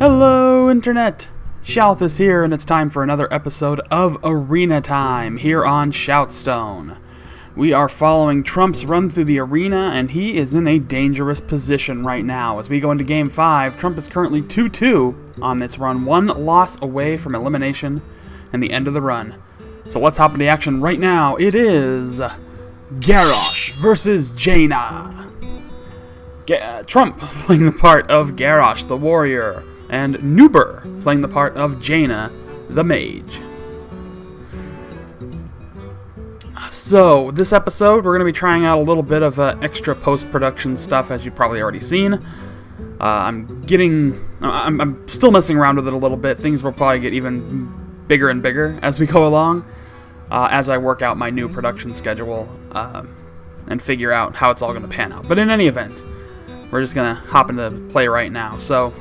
Hello, Internet! Shouthus here, and it's time for another episode of Arena Time here on ShoutStone. We are following Trump's run through the arena, and he is in a dangerous position right now. As we go into Game 5, Trump is currently 2-2 on this run, one loss away from elimination and the end of the run. So let's hop into action right now. It is Garrosh versus Jaina. Trump playing the part of Garrosh, the warrior, and Nuber playing the part of Jaina, the mage. So, this episode, we're going to be trying out a little bit of extra post-production stuff, as you've probably already seen. I'm still messing around with it a little bit. Things will probably get even bigger and bigger as we go along, as I work out my new production schedule, and figure out how it's all going to pan out. But in any event, we're just going to hop into play right now. So,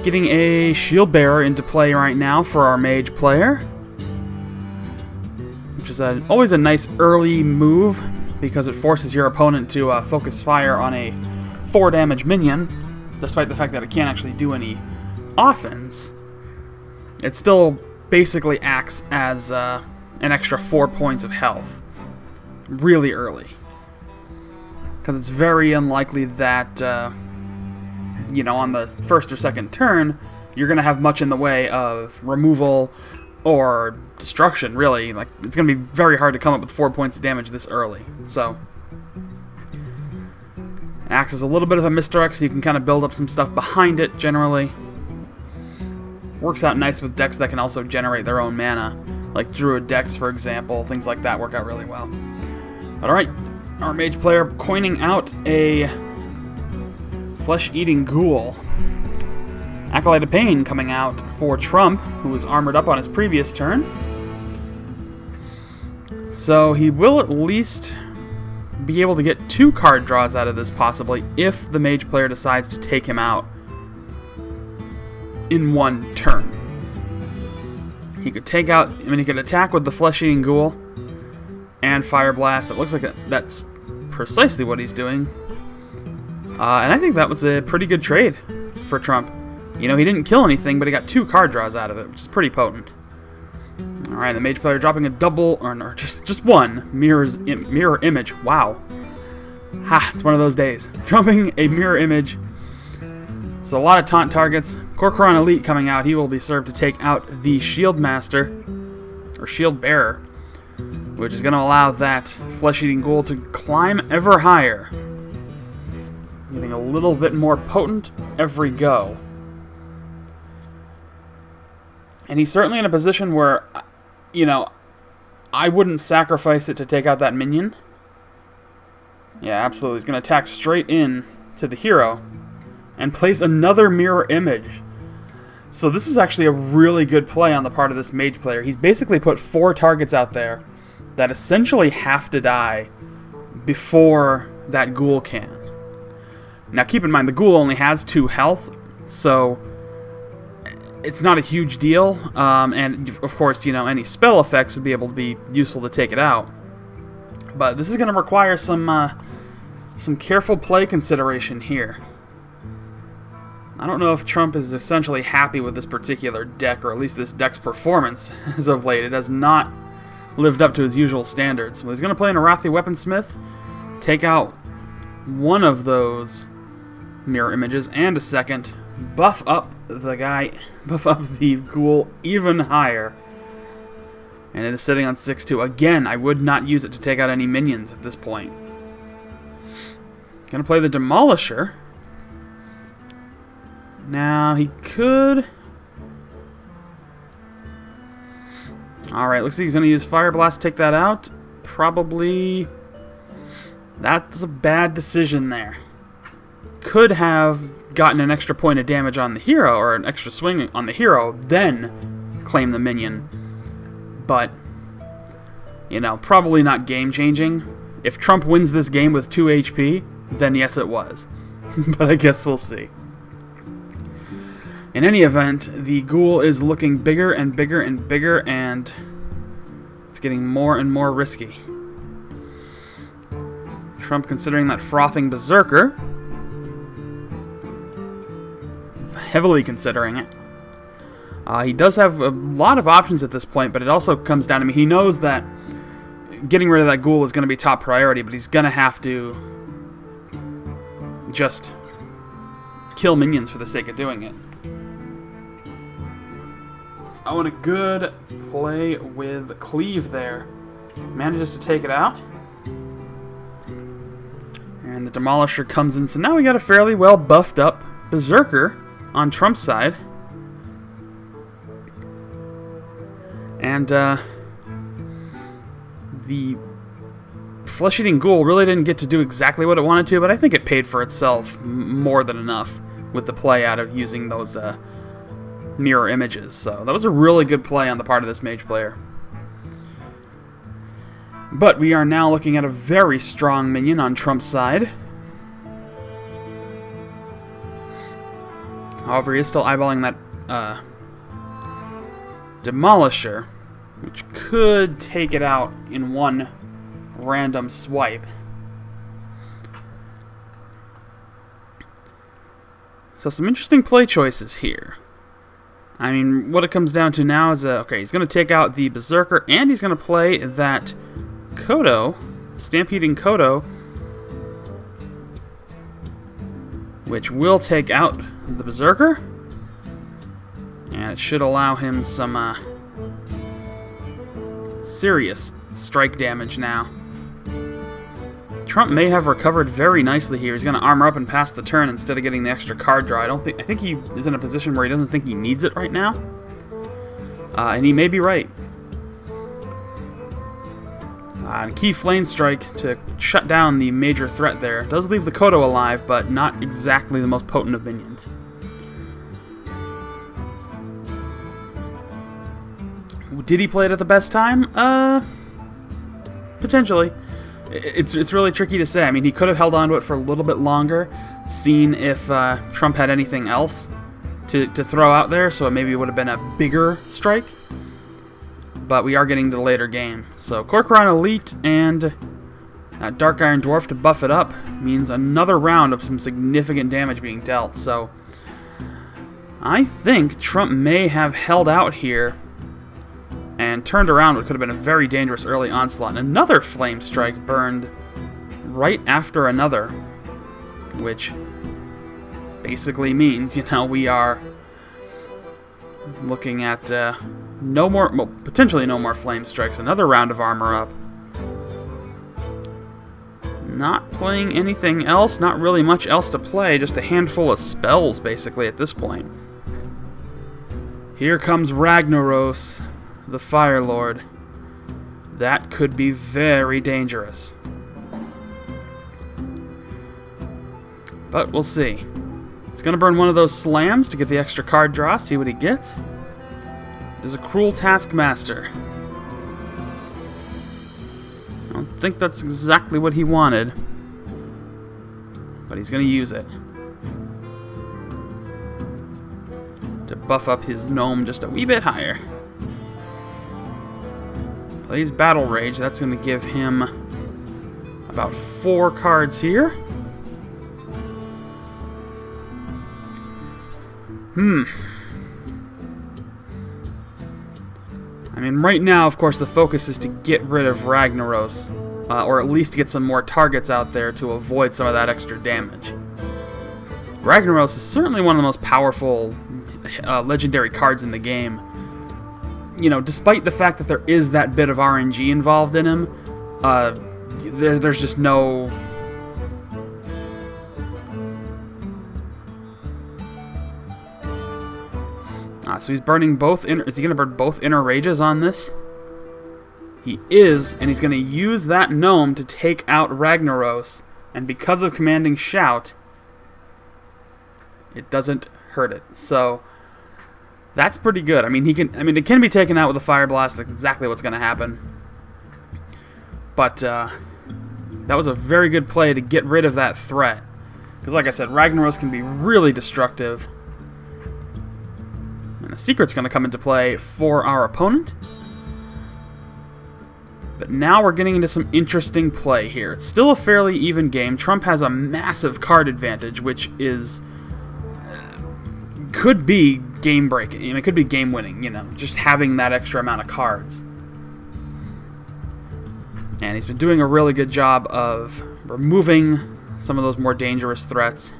getting a shield bearer into play right now for our mage player, which is always a nice early move because it forces your opponent to focus fire on a 4 damage minion, despite the fact that it can't actually do any offense. It still basically acts as an extra 4 points of health really early, because it's very unlikely that on the first or second turn, you're going to have much in the way of removal or destruction, really. Like, it's going to be very hard to come up with 4 points of damage this early. So, acts as a little bit of a misdirect, so you can kind of build up some stuff behind it, generally. Works out nice with decks that can also generate their own mana, like Druid decks, for example. Things like that work out really well. Alright, our mage player coining out a flesh-eating ghoul. Acolyte of Pain coming out for Trump, who was armored up on his previous turn. So he will at least be able to get 2 card draws out of this, possibly, if the mage player decides to take him out in one turn. He could he could attack with the flesh-eating ghoul and Fire Blast. It looks like that's precisely what he's doing. And I think that was a pretty good trade for Trump. He didn't kill anything, but he got 2 card draws out of it, which is pretty potent. Alright, the mage player dropping a double, or just one, mirror image. Wow. Ha, it's one of those days. Dropping a mirror image. So a lot of taunt targets. Corcoran Elite coming out. He will be served to take out the Shield Master, or Shield Bearer, which is going to allow that flesh-eating ghoul to climb ever higher. Getting a little bit more potent every go. And he's certainly in a position where, I wouldn't sacrifice it to take out that minion. Yeah, absolutely. He's going to attack straight in to the hero and place another mirror image. So this is actually a really good play on the part of this mage player. He's basically put 4 targets out there that essentially have to die before that ghoul can. Now keep in mind, the ghoul only has 2 health, so it's not a huge deal, and of course, any spell effects would be able to be useful to take it out. But this is going to require some careful play consideration here. I don't know if Trump is essentially happy with this particular deck, or at least this deck's performance as of late. It has not lived up to his usual standards. Well, he's going to play an Arathi Weaponsmith, take out one of those mirror images, and a second, buff up the ghoul even higher. And it is sitting on 6-2. Again, I would not use it to take out any minions at this point. Gonna play the Demolisher. Now, he could... Alright, looks like he's gonna use Fire Blast to take that out. Probably... That's a bad decision there. Could have gotten an extra point of damage on the hero, or an extra swing on the hero, then claim the minion. But, probably not game-changing. If Trump wins this game with 2 HP, then yes it was. But I guess we'll see. In any event, the ghoul is looking bigger and bigger and bigger, and it's getting more and more risky. Trump considering that frothing berserker. heavily considering it. He does have a lot of options at this point, but it also comes down to he knows that getting rid of that ghoul is going to be top priority, but he's going to have to just kill minions for the sake of doing it. Oh, and a good play with Cleave there. Manages to take it out. And the Demolisher comes in, so now we got a fairly well buffed up Berserker on Trump's side. And the Flesh-Eating Ghoul really didn't get to do exactly what it wanted to, but I think it paid for itself more than enough with the play out of using those mirror images. So that was a really good play on the part of this Mage player. But we are now looking at a very strong minion on Trump's side. However, he is still eyeballing that Demolisher, which could take it out in one random swipe. So some interesting play choices here. I mean, what it comes down to now is, okay, he's going to take out the Berserker, and he's going to play that Kodo, Stampeding Kodo, which will take out the Berserker, and it should allow him some serious strike damage now. Trump may have recovered very nicely here. He's going to armor up and pass the turn instead of getting the extra card draw. I think he is in a position where he doesn't think he needs it right now, and he may be right. A key Flame Strike to shut down the major threat there. Does leave the Kodo alive, but not exactly the most potent of minions. Did he play it at the best time? Potentially. It's really tricky to say. I mean, he could have held on to it for a little bit longer, seen if Trump had anything else to throw out there, so it maybe would have been a bigger strike. But we are getting to the later game. So Corcoran Elite and Dark Iron Dwarf to buff it up means another round of some significant damage being dealt. So I think Trump may have held out here and turned around what could have been a very dangerous early onslaught. And another Flame Strike burned right after another, which basically means, we are looking at potentially no more Flame Strikes. Another round of armor up. Not playing anything else, not really much else to play, just a handful of spells basically at this point. Here comes Ragnaros, the Fire Lord. That could be very dangerous. But we'll see. He's going to burn one of those slams to get the extra card draw, see what he gets. There's a Cruel Taskmaster. I don't think that's exactly what he wanted, but he's going to use it to buff up his gnome just a wee bit higher. Plays Battle Rage. That's going to give him about 4 cards here. I mean, right now, of course, the focus is to get rid of Ragnaros, or at least get some more targets out there to avoid some of that extra damage. Ragnaros is certainly one of the most powerful legendary cards in the game. Despite the fact that there is that bit of RNG involved in him, there's just no... so he's burning both inner... Is he going to burn both inner rages on this? He is, and he's going to use that gnome to take out Ragnaros. And because of commanding Shout, it doesn't hurt it. So that's pretty good. I mean, it can be taken out with a Fire Blast. That's exactly what's going to happen. But that was a very good play to get rid of that threat. Because like I said, Ragnaros can be really destructive. And the secret's going to come into play for our opponent. But now we're getting into some interesting play here. It's still a fairly even game. Trump has a massive card advantage, which is could be game breaking. It could be game winning, you know, just having that extra amount of cards. And he's been doing a really good job of removing some of those more dangerous threats.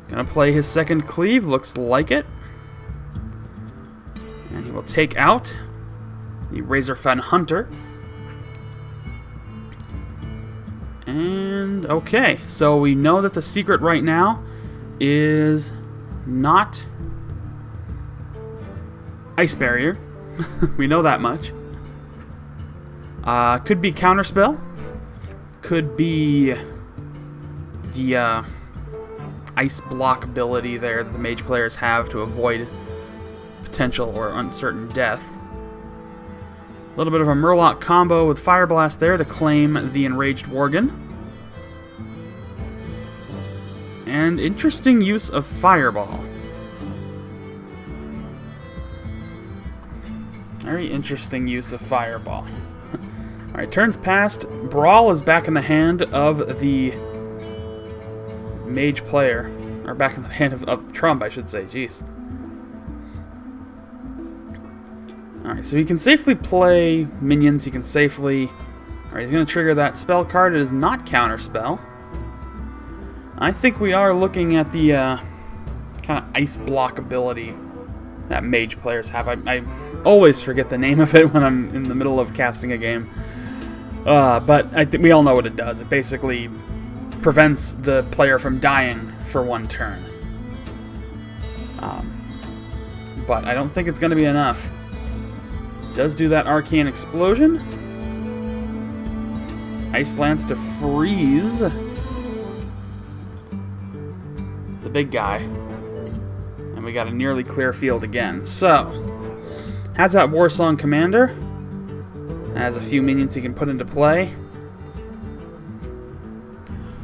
Gonna play his second cleave, looks like it. And he will take out the Razorfen Hunter. And okay, so we know that the secret right now is not Ice Barrier. We know that much. Could be Counterspell. Could be the Ice Block ability there that the Mage players have to avoid potential or uncertain death. A little bit of a Murloc combo with Fire Blast there to claim the Enraged Worgen. And interesting use of Fireball. Very interesting use of Fireball. Alright, turns passed. Brawl is back in the hand of the Mage player. Or back in the hand of Trump, I should say. Jeez. Alright, so he can safely play minions. He can safely... Alright, he's going to trigger that spell card. It is not Counterspell. I think we are looking at the kind of Ice Block ability that Mage players have. I always forget the name of it when I'm in the middle of casting a game. But I think we all know what it does. It basically prevents the player from dying for one turn. But I don't think it's going to be enough. It does do that Arcane Explosion. Ice Lance to freeze the big guy. And we got a nearly clear field again. So, has that Warsong Commander. Has a few minions he can put into play.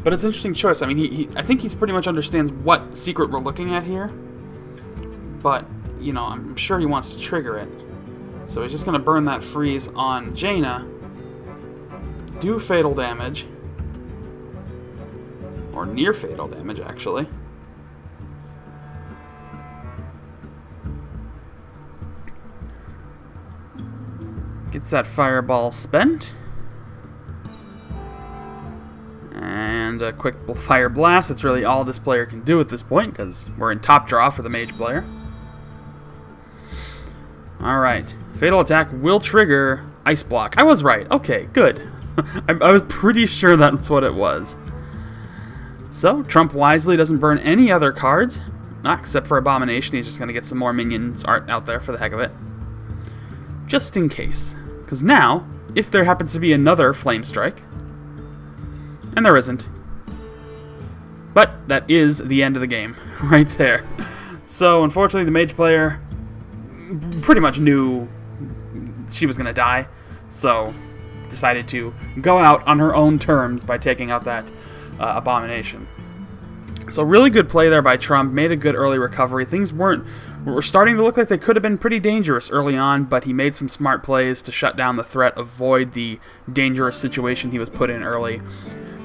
But it's an interesting choice. I mean, I think he's pretty much understands what secret we're looking at here. But, you know, I'm sure he wants to trigger it. So he's just going to burn that freeze on Jaina. Do fatal damage. Or near fatal damage, actually. Gets that Fireball spent. And a quick Fire Blast. That's really all this player can do at this point, because we're in top draw for the Mage player. Alright. Fatal attack will trigger Ice Block. I was right. Okay, good. I was pretty sure that's what it was. So, Trump wisely doesn't burn any other cards. Except for Abomination. He's just going to get some more minions art out there for the heck of it. Just in case. Because now, if there happens to be another Flame Strike, and there isn't, but that is the end of the game, right there. So, unfortunately, the Mage player pretty much knew she was going to die, so decided to go out on her own terms by taking out that Abomination. So really good play there by Trump, made a good early recovery. Things were starting to look like they could have been pretty dangerous early on, but he made some smart plays to shut down the threat, avoid the dangerous situation he was put in early,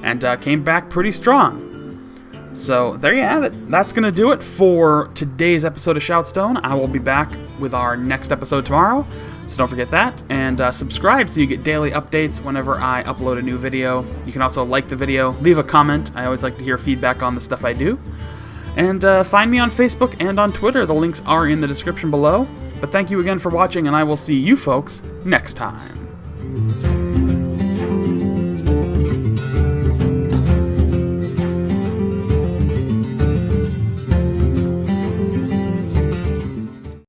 and came back pretty strong. So there you have it. That's going to do it for today's episode of ShoutStone. I will be back with our next episode tomorrow, so don't forget that. And subscribe so you get daily updates whenever I upload a new video. You can also like the video, leave a comment. I always like to hear feedback on the stuff I do. And find me on Facebook and on Twitter. The links are in the description below. But thank you again for watching, and I will see you folks next time.